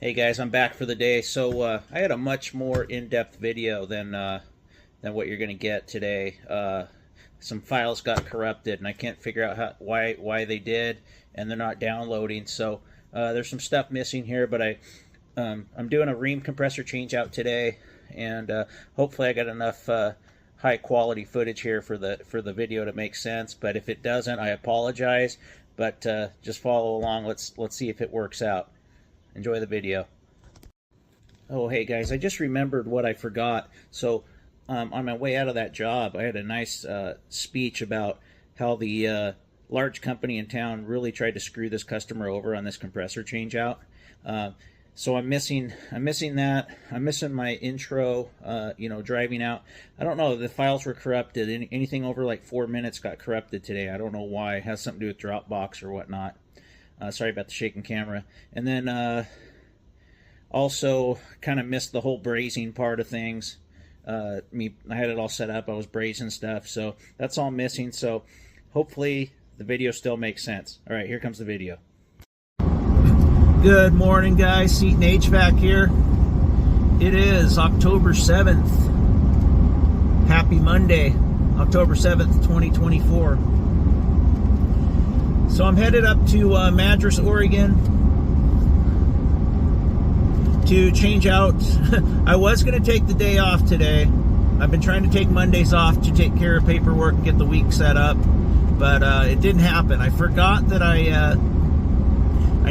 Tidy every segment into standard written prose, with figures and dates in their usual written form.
Hey guys, I'm back for the day. So I had a much more in-depth video than what you're going to get today. Some files got corrupted, and I can't figure out why they did, and they're not downloading. So there's some stuff missing here, but I'm doing a Rheem compressor changeout today, and hopefully I got enough high quality footage here for the video to make sense. But if it doesn't, I apologize. But just follow along. Let's see if it works out. Enjoy the video. Oh, hey guys, I just remembered what I forgot. So on my way out of that job, I had a nice speech about how the large company in town really tried to screw this customer over on this compressor changeout. So I'm missing that. I'm missing my intro, driving out. I don't know, the files were corrupted. Anything over like 4 minutes got corrupted today. I don't know why. It has something to do with Dropbox or whatnot. Sorry about the shaking camera. And then also kind of missed the whole brazing part of things. I had it all set up. I was brazing stuff. So that's all missing. So hopefully the video still makes sense. All right, here comes the video. Good morning, guys. Seton HVAC here. It is October 7th. Happy Monday, October 7th, 2024. So I'm headed up to Madras, Oregon to change out. I was going to take the day off today. I've been trying to take Mondays off to take care of paperwork and get the week set up, but it didn't happen. I forgot that I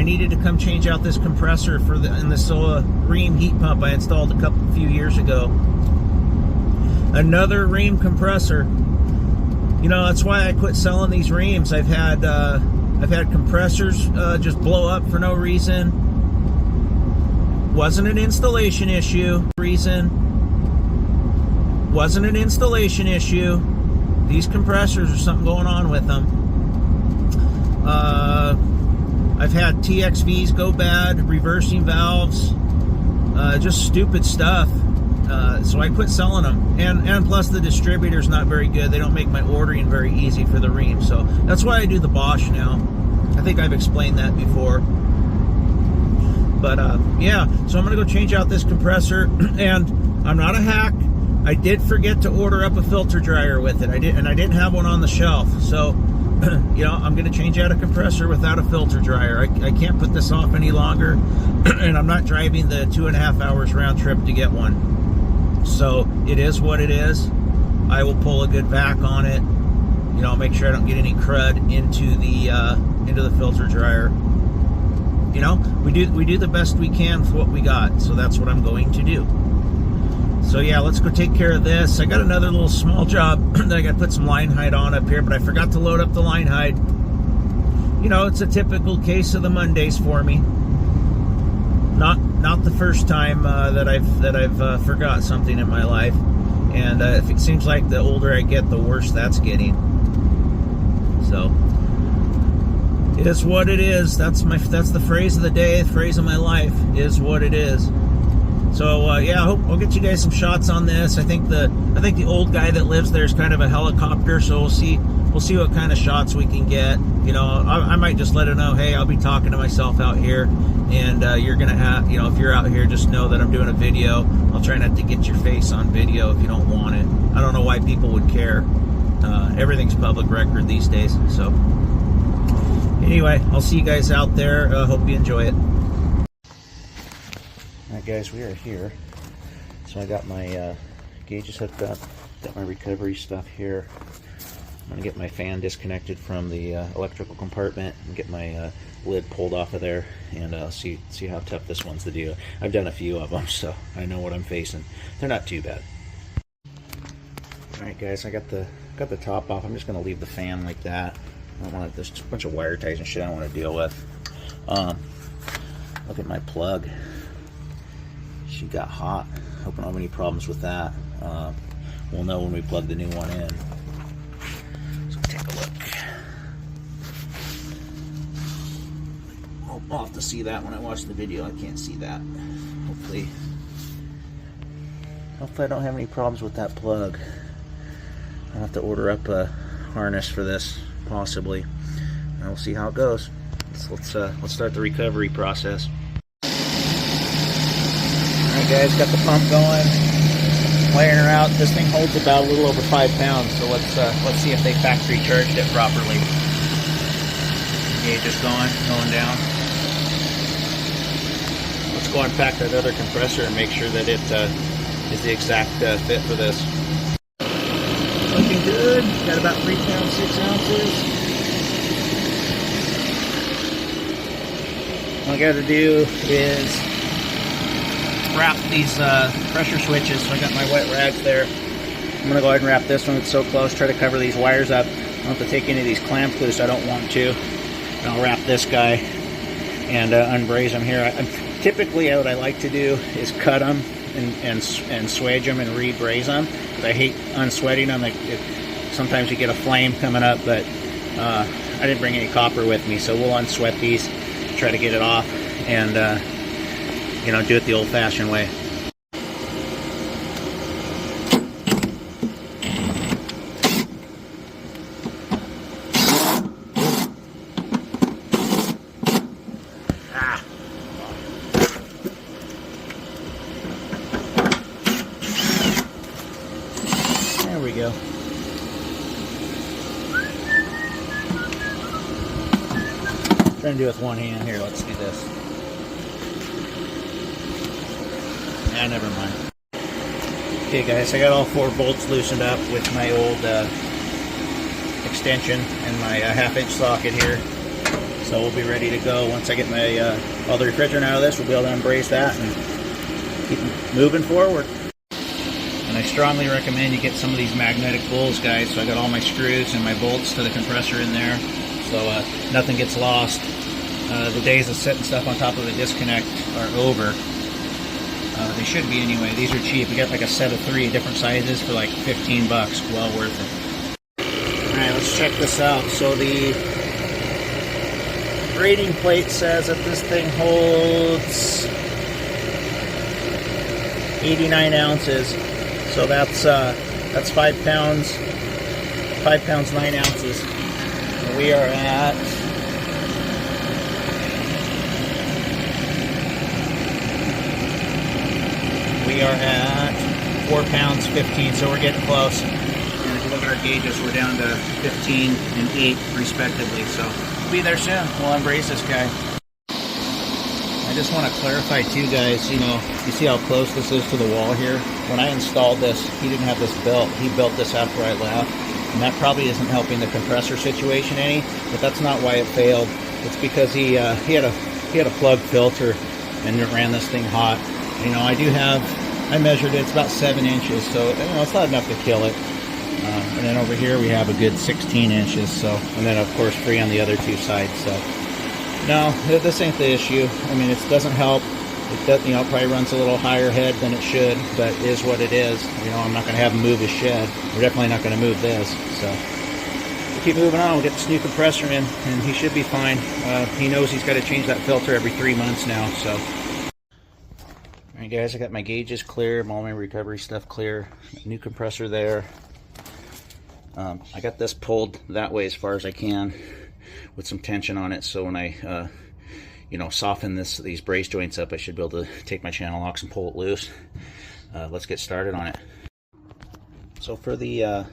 needed to come change out this compressor in the Rheem heat pump I installed a few years ago. Another Rheem compressor. You know, that's why I quit selling these Rheems. I've had compressors just blow up for no reason. Wasn't an installation issue. Wasn't an installation issue. These compressors, there's something going on with them. I've had TXVs go bad, reversing valves, just stupid stuff. So I quit selling them, and plus the distributor's not very good. They don't make my ordering very easy for the Rheem, so that's why I do the Bosch now. I think I've explained that before. But yeah, so I'm gonna go change out this compressor, and I'm not a hack. I did forget to order up a filter dryer with it. I didn't have one on the shelf, so you know, I'm gonna change out a compressor without a filter dryer. I can't put this off any longer, and I'm not driving the 2.5 hours round trip to get one. So it is what it is. I will pull a good vac on it. You know, make sure I don't get any crud into the filter dryer. You know, we do the best we can with what we got. So that's what I'm going to do. So yeah, let's go take care of this. I got another little small job that I got to put some line hide on up here, but I forgot to load up the line hide. You know, it's a typical case of the Mondays for me. Not the first time that I've forgot something in my life, and it seems like the older I get, the worse that's getting. So it is what it is. That's the phrase of the day, the phrase of my life. Is what it is. So yeah, I'll get you guys some shots on this. I think the old guy that lives there is kind of a helicopter, so we'll see what kind of shots we can get. You know, I might just let him know, hey, I'll be talking to myself out here, and you're gonna have, you know, if you're out here, just know that I'm doing a video. I'll try not to get your face on video if you don't want it. I don't know why people would care. Everything's public record these days. So anyway, I'll see you guys out there. Hope you enjoy it. Alright guys, we are here. So I got my gauges hooked up, got my recovery stuff here. I'm going to get my fan disconnected from the electrical compartment and get my lid pulled off of there, and see how tough this one's to do. I've done a few of them, so I know what I'm facing. They're not too bad. Alright guys, I got the top off. I'm just going to leave the fan like that. I don't want to, there's a bunch of wire ties and shit I don't want to deal with. Look at my plug. She got hot. Hope I don't have any problems with that. We'll know when we plug the new one in. So take a look. I'll have to see that when I watch the video. I can't see that. Hopefully I don't have any problems with that plug. I'll have to order up a harness for this, possibly. And we'll see how it goes. Let's start the recovery process. guys, got the pump going, laying her out. This thing holds about a little over 5 pounds, so let's see if they factory charged it properly. Gauge is going down. Let's go unpack that other compressor and make sure that it is the exact fit for this. Looking good. Got about 3 pounds 6 ounces. All I got to do is wrap these pressure switches. So I got my wet rags there. I'm going to go ahead and wrap this one. It's so close. Try to cover these wires up. I don't have to take any of these clamps loose. I don't want to. And I'll wrap this guy and unbraze them here. Typically, what I like to do is cut them and swedge them and re-braze them, because I hate unsweating them. Sometimes you get a flame coming up, but I didn't bring any copper with me, so we'll unsweat these, try to get it off, and you know, do it the old-fashioned way. There we go. Trying to do it with one hand here. Let's do this. Ah, never mind. Okay, guys, I got all 4 bolts loosened up with my old extension and my half-inch socket here. So we'll be ready to go. Once I get my all the refrigerant out of this, we'll be able to unbrace that and keep moving forward. And I strongly recommend you get some of these magnetic bowls, guys. So I got all my screws and my bolts to the compressor in there, so nothing gets lost. The days of setting stuff on top of a disconnect are over. They should be anyway. These are cheap. We got like a set of 3 different sizes for like 15 bucks. Well worth it. Alright, let's check this out. So the rating plate says that this thing holds 89 ounces. So that's 5 pounds 9 ounces. And we are at We are at 4 pounds 15, so we're getting close. And if you look at our gauges, we're down to 15 and 8 respectively. So we'll be there soon. We'll unbrace this guy. I just want to clarify too, guys, you know, you see how close this is to the wall here? When I installed this, he didn't have this built. He built this after I left. And that probably isn't helping the compressor situation any, but that's not why it failed. It's because he had a plug filter and it ran this thing hot. You know, I measured it, it's about 7 inches, so you know, it's not enough to kill it. And then over here we have a good 16 inches, so, and then of course 3 on the other 2 sides. So no, this ain't the issue. I mean, it doesn't help. It does, you know, it probably runs a little higher head than it should, but it is what it is. You know, I'm not going to have him move his shed. We're definitely not going to move this. So we'll keep moving on. We'll get this new compressor in, and he should be fine. He knows he's got to change that filter every 3 months now. So, all right, guys, I got my gauges clear, all my recovery stuff clear. New compressor there. I got this pulled that way as far as I can with some tension on it, so when I you know, soften these brace joints up, I should be able to take my channel locks and pull it loose. Let's get started on it. So for the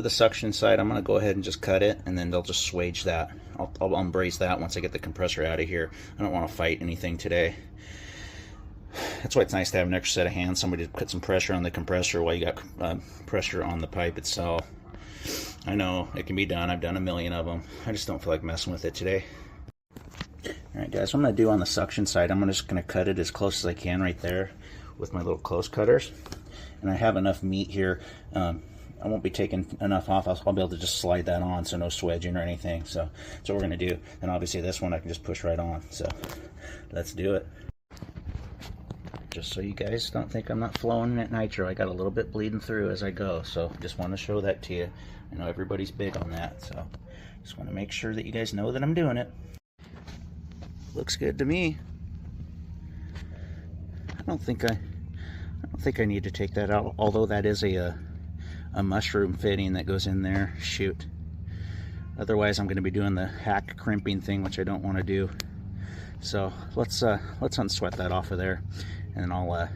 suction side, I'm going to go ahead and just cut it, and then they'll just swage that. I'll unbrace that once I get the compressor out of here. I don't want to fight anything today. That's why it's nice to have an extra set of hands, somebody to put some pressure on the compressor while you got pressure on the pipe itself. I know it can be done. I've done a million of them. I just don't feel like messing with it today. Alright, guys, what I'm going to do on the suction side, I'm just going to cut it as close as I can right there with my little close cutters. And I have enough meat here. I won't be taking enough off. I'll be able to just slide that on, so no swedging or anything. So that's what we're going to do. And obviously this one I can just push right on. So let's do it. Just so you guys don't think I'm not flowing at nitro, I got a little bit bleeding through as I go. So just want to show that to you. I know everybody's big on that, so just want to make sure that you guys know that I'm doing it. Looks good to me. I don't think I need to take that out, although that is a mushroom fitting that goes in there. Shoot. Otherwise I'm going to be doing the hack crimping thing, which I don't want to do. So let's unsweat that off of there, and I'll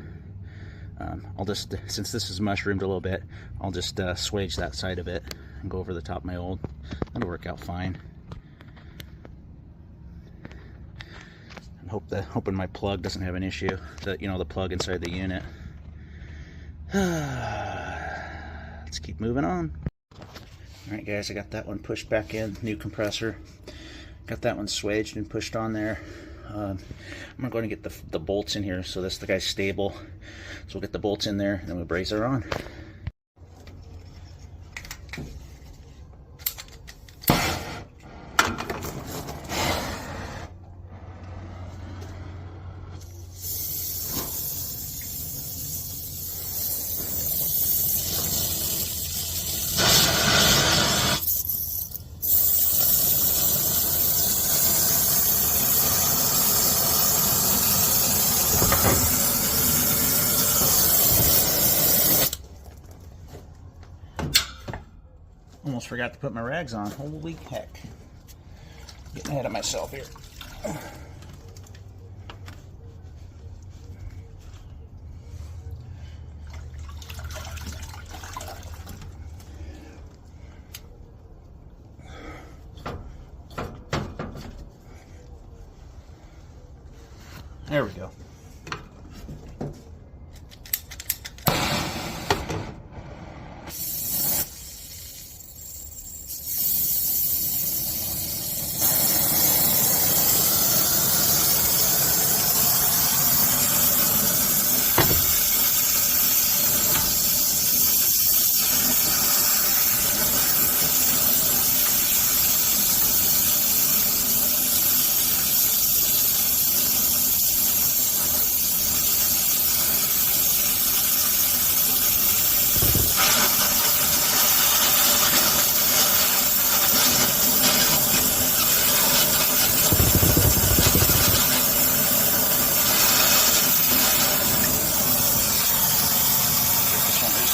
just, since this is mushroomed a little bit, I'll just swage that side of it and go over the top of my old. That'll work out fine. And hoping my plug doesn't have an issue. The plug inside the unit. Let's keep moving on. All right, guys, I got that one pushed back in. New compressor. Got that one swaged and pushed on there. I'm going to get the bolts in here so the guy's stable. So we'll get the bolts in there and then we'll brace her on. Almost forgot to put my rags on. Holy heck. Getting ahead of myself here. There we go.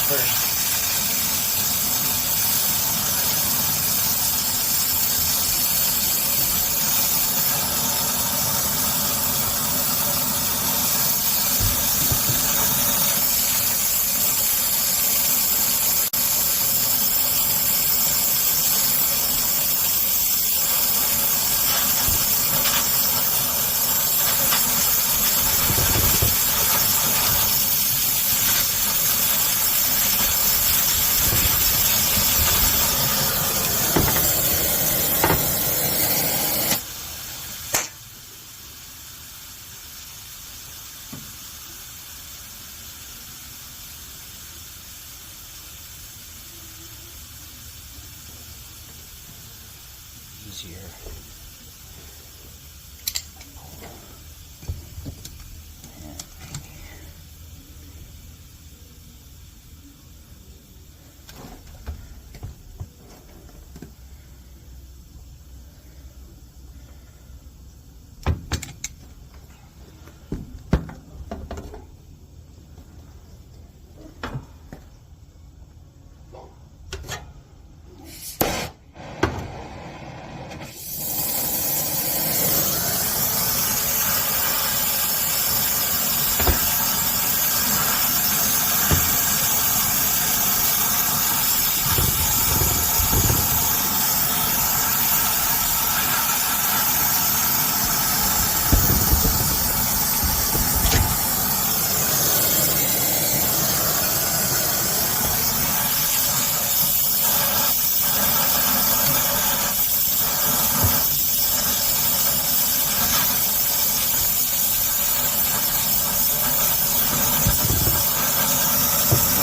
First. Easier.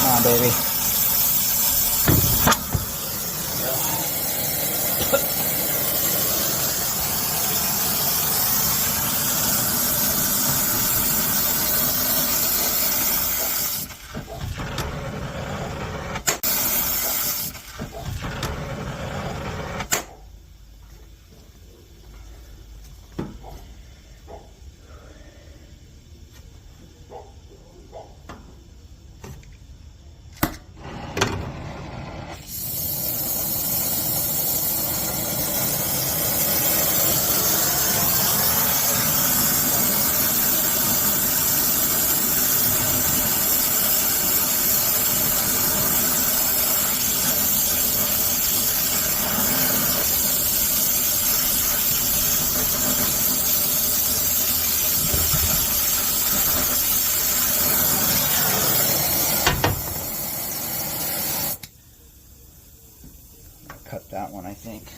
Come on, baby. think.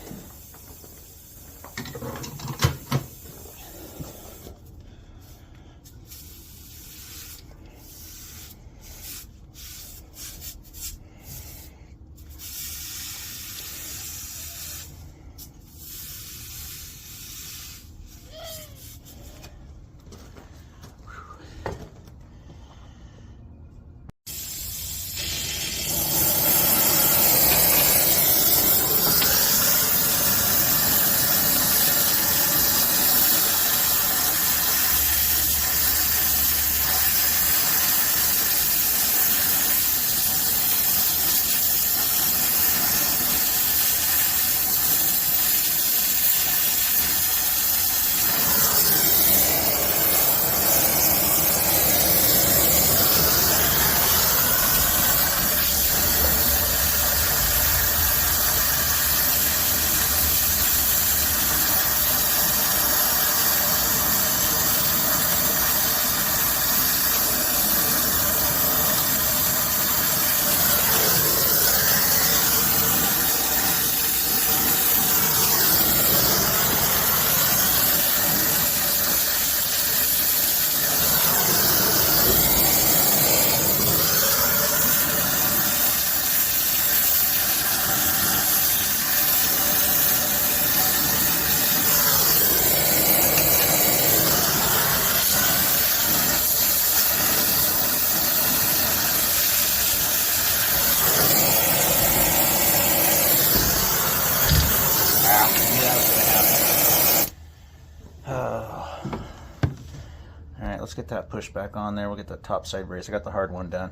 Alright, let's get that push back on there. We'll get that top side brace. I got the hard one done.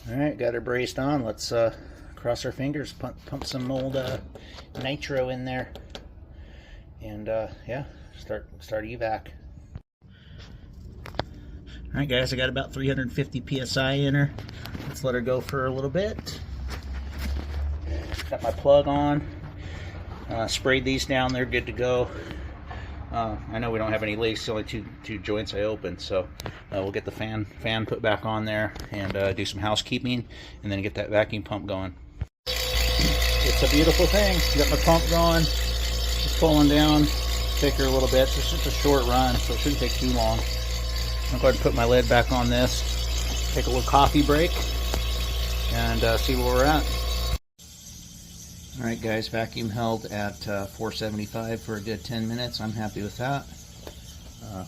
Alright, got her braced on. Let's cross our fingers, pump some old nitro in there, and yeah, start evac. Alright guys, I got about 350 psi in her. Let's let her go for a little bit. Got my plug on. Sprayed these down, they're good to go. I know we don't have any leaks, the only two joints I opened, so we'll get the fan put back on there and do some housekeeping, and then get that vacuum pump going. It's a beautiful thing. Got my pump going, just pulling down, take her a little bit. It's just a short run, so it shouldn't take too long. I'll go ahead and put my lid back on this, take a little coffee break, and see where we're at. Alright guys, vacuum held at 475 for a good 10 minutes. I'm happy with that.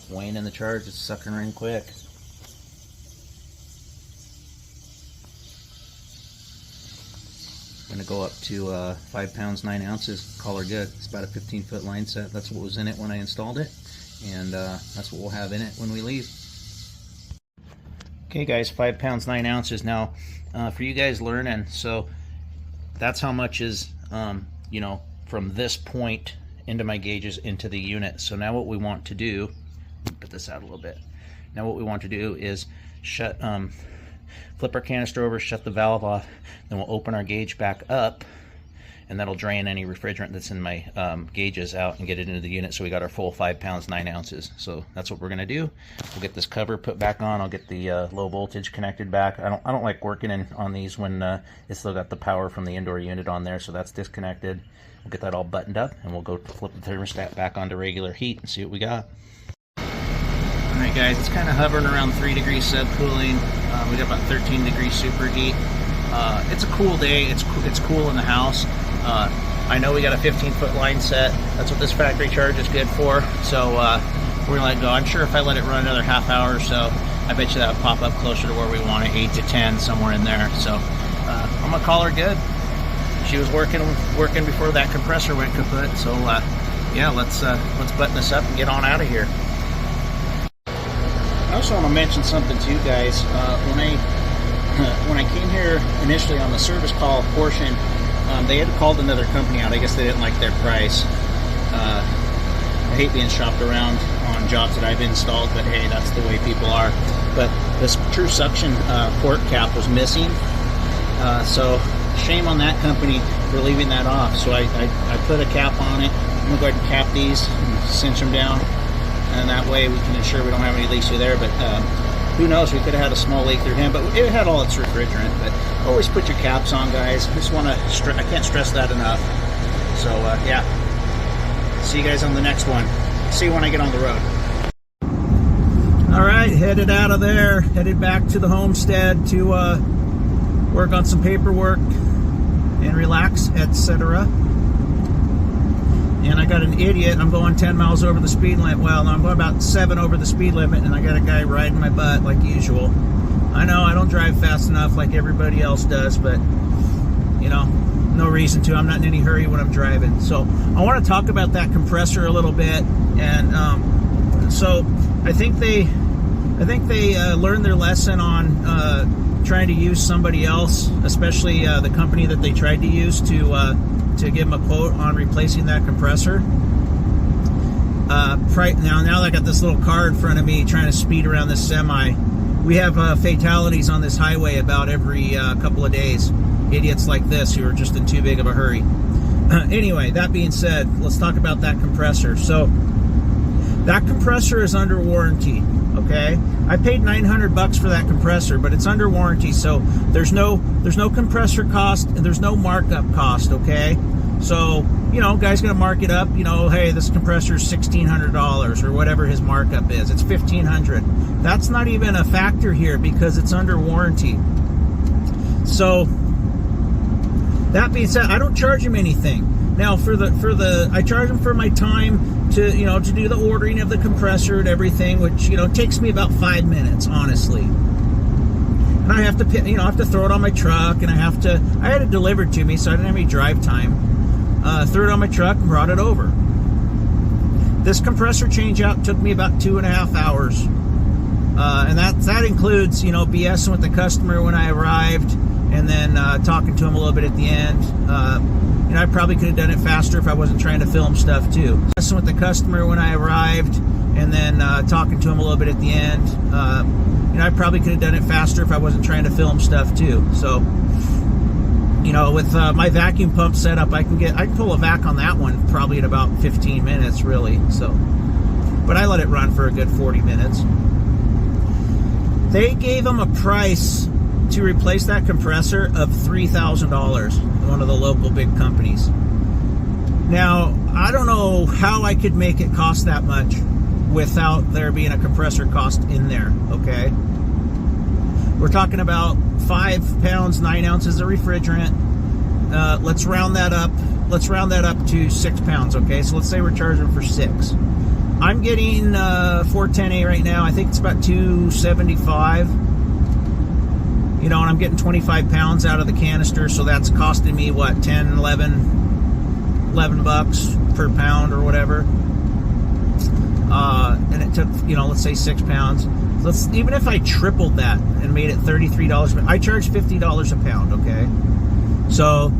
Wayne in the charge, it's sucking her in quick. I'm going to go up to 5 pounds 9 ounces, call her good. It's about a 15-foot line set. That's what was in it when I installed it, and that's what we'll have in it when we leave. Okay guys, 5 pounds 9 ounces. Now for you guys learning, so that's how much is you know, from this point into my gauges into the unit. So now what we want to do, put this out a little bit. Now what we want to do is shut, flip our canister over, shut the valve off, then we'll open our gauge back up, and that'll drain any refrigerant that's in my gauges out and get it into the unit. So we got our full 5 pounds 9 ounces. So that's what we're gonna do. We'll get this cover put back on. I'll get the low voltage connected back. I don't like working on these when it's still got the power from the indoor unit on there, so that's disconnected. We'll get that all buttoned up, and we'll go flip the thermostat back onto regular heat and see what we got. Alright guys, it's kind of hovering around 3 degrees subcooling. We got about 13 degrees superheat. It's a cool day. It's cool in the house. I know we got a 15-foot line set. That's what this factory charge is good for. So we're gonna let it go. I'm sure if I let it run another half hour or so, I bet you that would pop up closer to where we want it, 8 to 10, somewhere in there. So I'm gonna call her good. She was working before that compressor went kaput. So yeah, let's button this up and get on out of here. I also want to mention something to you guys. When I came here initially on the service call portion, they had called another company out. I guess they didn't like their price. I hate being shopped around on jobs that I've installed, but hey, that's the way people are. But this true suction port cap was missing, so shame on that company for leaving that off. So I put a cap on it. I'm gonna go ahead and cap these and cinch them down, and that way we can ensure we don't have any leaks through there. But who knows, we could have had a small leak through him, but it had all its refrigerant. But always put your caps on, guys. I just want to I can't stress that enough. So yeah, see you guys on the next one. See you when I get on the road. All right, headed out of there, headed back to the homestead to work on some paperwork and relax, etc. And I got an idiot. I'm going 10 miles over the speed limit. Well, no, I'm going about 7 over the speed limit, and I got a guy riding my butt like usual. I know I don't drive fast enough like everybody else does, but you know, no reason to. I'm not in any hurry when I'm driving. So I want to talk about that compressor a little bit. And so I think they learned their lesson on trying to use somebody else, especially the company that they tried to use to give them a quote on replacing that compressor. Now I got this little car in front of me trying to speed around this semi. We have fatalities on this highway about every couple of days. Idiots like this who are just in too big of a hurry. Anyway, that being said, let's talk about that compressor. So that compressor is under warranty. Okay, I paid $900 for that compressor, but it's under warranty, so there's no compressor cost and there's no markup cost. Okay, so you know, guy's gonna mark it up. You know, hey, this compressor is $1,600 or whatever his markup is. It's $1,500. That's not even a factor here because it's under warranty. So that being said, I don't charge him anything. Now I charge him for my time to, you know, to do the ordering of the compressor and everything, which, you know, takes me about 5 minutes, honestly. And I have to, you know, I have to throw it on my truck, and I had it delivered to me, so I didn't have any drive time. Threw it on my truck and brought it over. This compressor changeout took me about 2.5 hours. And that includes, you know, BSing with the customer when I arrived, and then talking to him a little bit at the end. You know, I probably could have done it faster if I wasn't trying to film stuff too. Messing with the customer when I arrived, and then talking to him a little bit at the end. You know, I probably could have done it faster if I wasn't trying to film stuff too. So, you know, with my vacuum pump setup, I can pull a vac on that one probably in about 15 minutes, really. So, but I let it run for a good 40 minutes. They gave them a price to replace that compressor of $3,000, one of the local big companies. Now, I don't know how I could make it cost that much without there being a compressor cost in there, okay? We're talking about 5 pounds, 9 ounces of refrigerant. Let's round that up. Let's round that up to 6 pounds, okay? So let's say we're charging for 6. I'm getting 410A right now. I think it's about $275. You know, and I'm getting 25 pounds out of the canister, so that's costing me, what, 10, 11 bucks per pound or whatever. And it took, you know, let's say 6 pounds. Even if I tripled that and made it $33, I charge $50 a pound, okay? So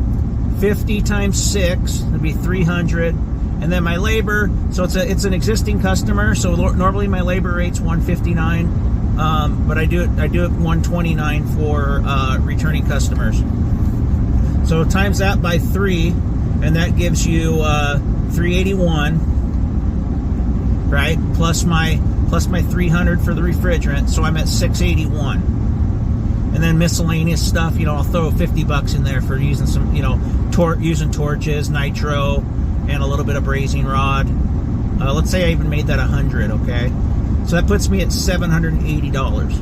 50 times 6 would be 300. And then my labor, so it's an existing customer, so normally my labor rate's $159. But I do it $129 for returning customers. So times that by 3, and that gives you $381, right? Plus my $300 for the refrigerant, so I'm at $681. And then miscellaneous stuff, you know, I'll throw $50 in there for using some, you know, using torches, nitro, and a little bit of brazing rod. Let's say I even made that 100, okay? So that puts me at $780.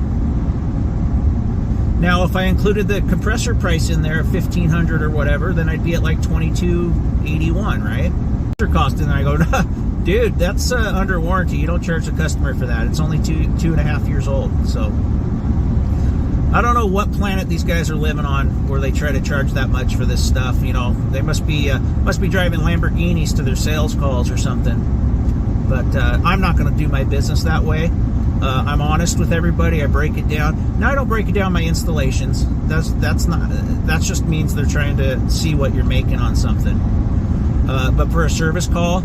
Now, if I included the compressor price in there, $1,500 or whatever, then I'd be at like $2,281, right? Cost in there, I go, dude, that's under warranty. You don't charge the customer for that. It's only 2.5 years old. So I don't know what planet these guys are living on where they try to charge that much for this stuff. You know, they must be driving Lamborghinis to their sales calls or something. But I'm not going to do my business that way. I'm honest with everybody. I break it down. Now I don't break it down my installations. That just means they're trying to see what you're making on something. But for a service call,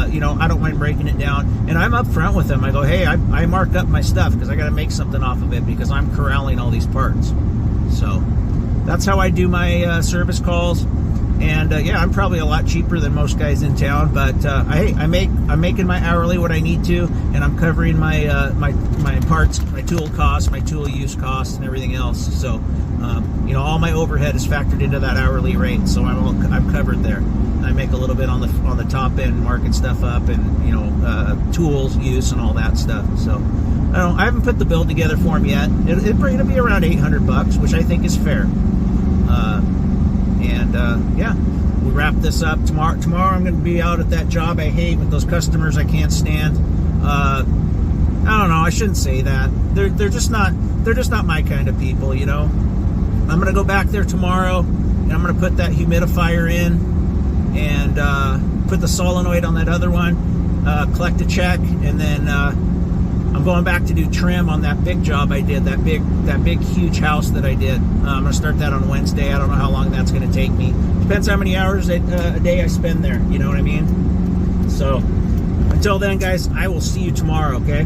you know, I don't mind breaking it down. And I'm upfront with them. I go, hey, I mark up my stuff because I got to make something off of it because I'm corralling all these parts. So that's how I do my service calls. And yeah, I'm probably a lot cheaper than most guys in town, but hey, I'm making my hourly what I need to, and I'm covering my my parts, my tool costs, my tool use costs, and everything else. So you know, all my overhead is factored into that hourly rate, so I'm covered there. I make a little bit on the top end, marking stuff up, and, you know, tools use and all that stuff. So I haven't put the build together for him yet. It'll be around $800, which I think is fair. Yeah, we wrap this up tomorrow. Tomorrow I'm going to be out at that job I hate with those customers I can't stand. I don't know. I shouldn't say that. They're just not my kind of people, you know. I'm going to go back there tomorrow, and I'm going to put that humidifier in, and put the solenoid on that other one, collect a check, and then I'm going back to do trim on that big job I did, that big huge house that I did. I'm going to start that on Wednesday. I don't know how long that's going to take me. Depends how many hours a day I spend there, you know what I mean? So until then, guys, I will see you tomorrow, okay?